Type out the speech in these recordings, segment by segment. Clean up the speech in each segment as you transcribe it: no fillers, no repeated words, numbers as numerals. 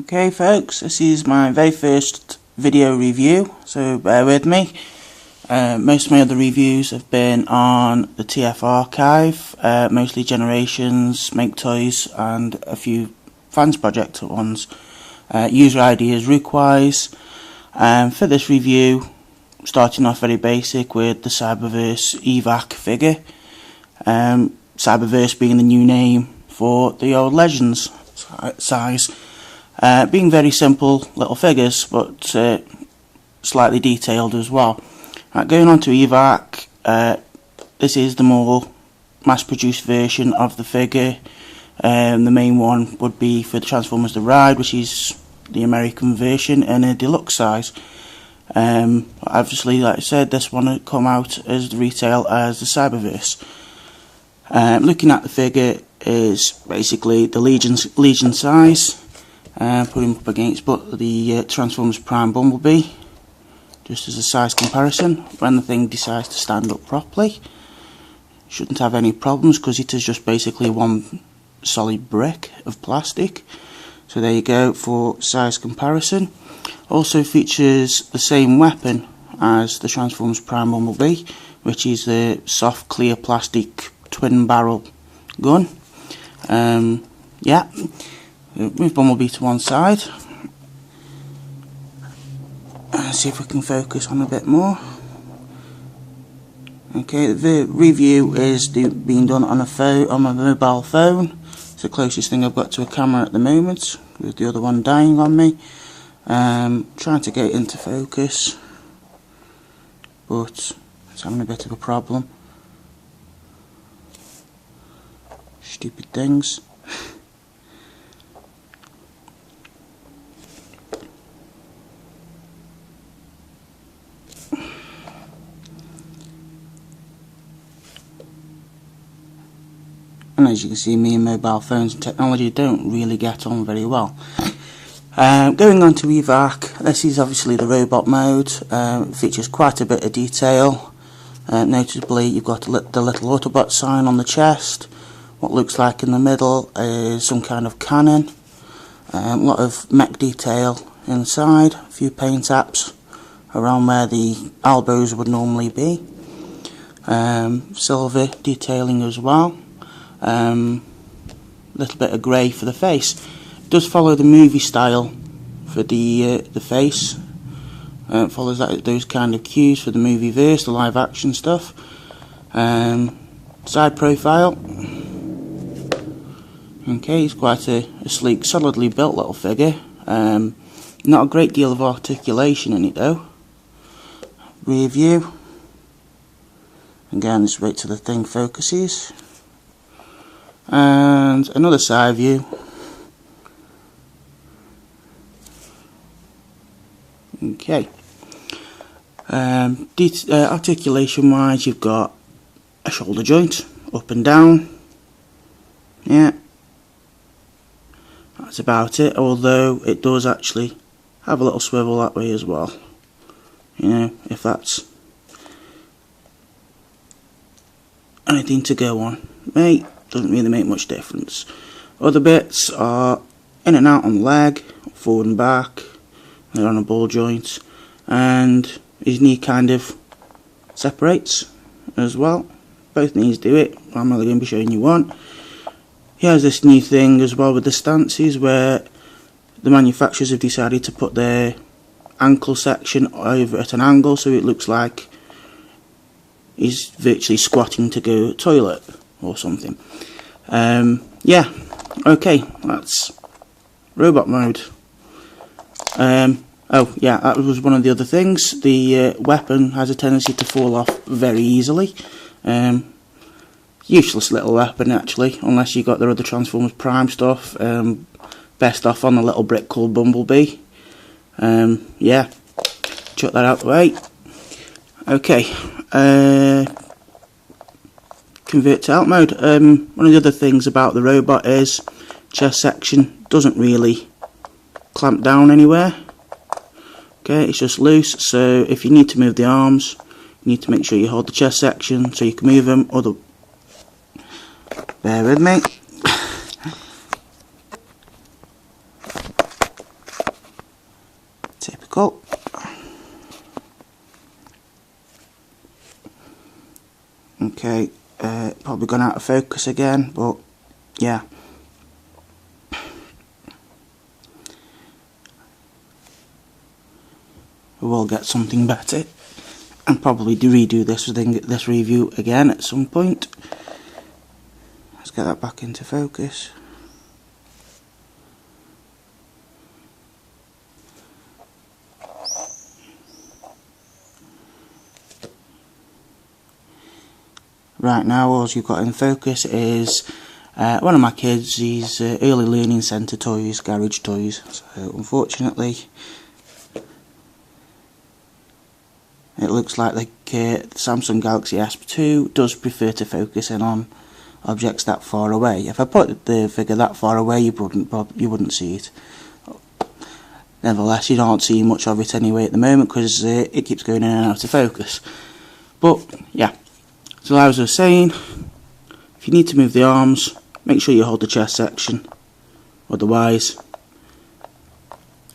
Okay folks, this is my very first video review, so bear with me. Most of my other reviews have been on the TF archive, mostly Generations, Make Toys and a few Fans Project ones. User ideas Rookwise. For this review, starting off very basic with the Cyberverse Evac figure. Cyberverse being the new name for the old Legends size. Being very simple little figures, but slightly detailed as well. Right, going on to Evac, this is the more mass-produced version of the figure. The main one would be for the Transformers The Ride, which is the American version in a deluxe size. Obviously, like I said, this one would come out as the retail as the Cyberverse. Looking at the figure is basically the Legion size. Put him up against the Transformers Prime Bumblebee, just as a size comparison. When the thing decides to stand up properly, shouldn't have any problems because it is just basically one solid brick of plastic. So there you go for size comparison. Also features the same weapon as the Transformers Prime Bumblebee, which is the soft clear plastic twin barrel gun. Yeah. Move Bumblebee to one side. See if we can focus on a bit more. Okay, the review is being done on my mobile phone. It's the closest thing I've got to a camera at the moment, with the other one dying on me. Trying to get it into focus, but it's having a bit of a problem. Stupid things. And as you can see, me and mobile phones and technology don't really get on very well. Going on to Evac, this is obviously the robot mode. It features quite a bit of detail. Notably, you've got the little Autobot sign on the chest. What looks like in the middle is some kind of cannon. A lot of mech detail inside. A few paint apps around where the elbows would normally be. Silver detailing as well. Little bit of grey for the face. It does follow the movie style for the face. Follows those kind of cues for the movie verse, the live action stuff. Side profile. Okay, it's quite a sleek, solidly built little figure. Not a great deal of articulation in it though. Rear view. Again, just wait till the thing focuses. And another side view. Okay. Articulation wise, you've got a shoulder joint up and down. Yeah, that's about it, although it does actually have a little swivel that way as well. You know, if that's anything to go on. Mate, doesn't really make much difference. Other bits are in and out on the leg, forward and back. They're on a ball joint, and his knee kind of separates as well. Both knees do it. I'm only going to be showing you one. He has this new thing as well with the stances, where the manufacturers have decided to put their ankle section over at an angle, so it looks like he's virtually squatting to go to the toilet or something. Yeah, okay, that's robot mode. Oh yeah, that was one of the other things. The weapon has a tendency to fall off very easily. Useless little weapon actually, unless you got the other Transformers Prime stuff. Best off on the little brick called Bumblebee. Yeah, chuck that out the way. Okay, convert to alt mode. One of the other things about the robot is chest section doesn't really clamp down anywhere. Okay, it's just loose, so if you need to move the arms, you need to make sure you hold the chest section so you can move them. Bear with me. difficult. Okay, probably gone out of focus again, but yeah. We will get something better, and probably redo this review again at some point. Let's get that back into focus. Right now, all you've got in focus is one of my kids. He's early learning centre toys, garage toys. So unfortunately, it looks like the Samsung Galaxy S2 does prefer to focus in on objects that far away. If I put the figure that far away, you wouldn't see it. Nevertheless, you don't see much of it anyway at the moment because it keeps going in and out of focus. But yeah. So as I was saying, if you need to move the arms, make sure you hold the chest section, otherwise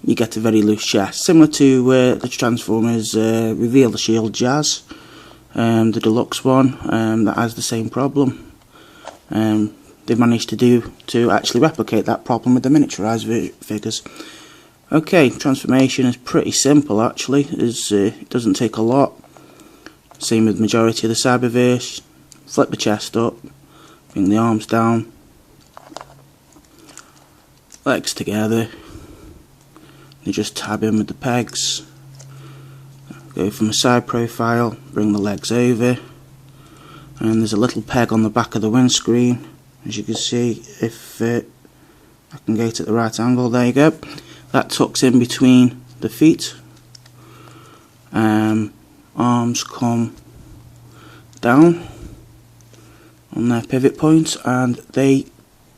you get a very loose chest. Similar to the Transformers Reveal the Shield Jazz, the deluxe one, that has the same problem. They've managed to actually replicate that problem with the miniaturized figures. Okay, transformation is pretty simple actually, it doesn't take a lot. Same with the majority of the Cyberverse. Flip the chest up, bring the arms down, legs together, you just tab in with the pegs, go from a side profile, bring the legs over, and there's a little peg on the back of the windscreen, as you can see. If I can get it at the right angle, there you go, that tucks in between the feet. Arms come down on their pivot points and they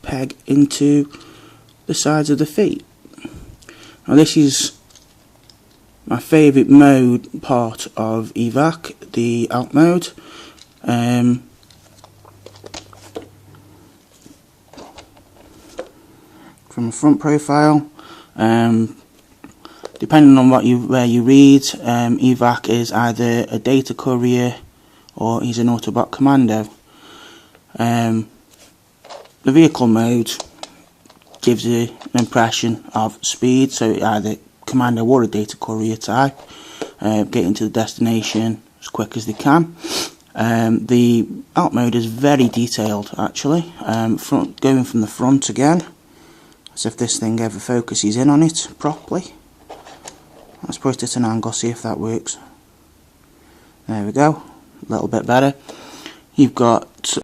peg into the sides of the feet. Now this is my favourite part of Evac, the out mode. From a front profile, depending on where you read, Evac is either a data courier or he's an Autobot commando. The vehicle mode gives you an impression of speed, so either commando or a data courier type, getting to the destination as quick as they can. The out mode is very detailed actually, going from the front again, as if this thing ever focuses in on it properly. Let's put it at an angle, see if that works. There we go, a little bit better. You've got